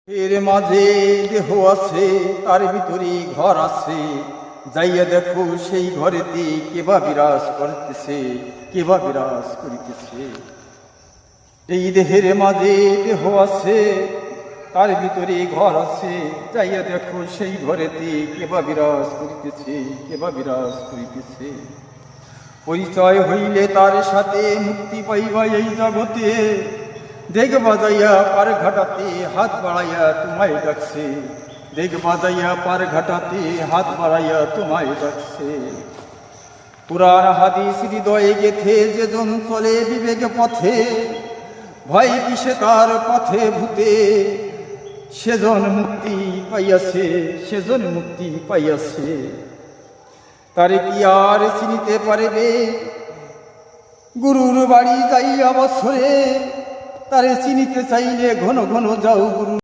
এর মাঝে দেহ আছে, তার ভিতরে ঘর আছে, যাইয়া দেখো সেই ঘরেতে কেবা বিরাজ করতেছে, কেবা বিরাজ করিতেছে। এই দেহের মাঝে দেহ আছে, তার ভিতরে ঘর আছে, যাইয়া দেখো সেই ঘরেতে কেবা বিরাজ করিতেছে, কেবা বিরাজ করিতেছে। পরিচয় হইলে তার সাথে মুক্তি পাইবা এই জগতে, দেখ বাজাইয়া পার ঘাটাতে হাত বাড়াইয়া তোমায় ডাকছে, দেখ বাজাইয়া পার ঘাটাতে হাত বাড়াইয়া তোমায় ডাকছে। পুরাণ হাদিস হৃদয়ে গেথে যেজন চলে বিবেক পথে, ভয় কিসে তার পথে ভূতে, সেজন মুক্তি পাইয়াছে, সেজন মুক্তি পাইয়াছে। তারে কি আর চিনিতে পারবে গুরুর বাড়ি যাইয়া বছরে, তারে চিনিতে চাইলে ঘন ঘন যাও গুরু।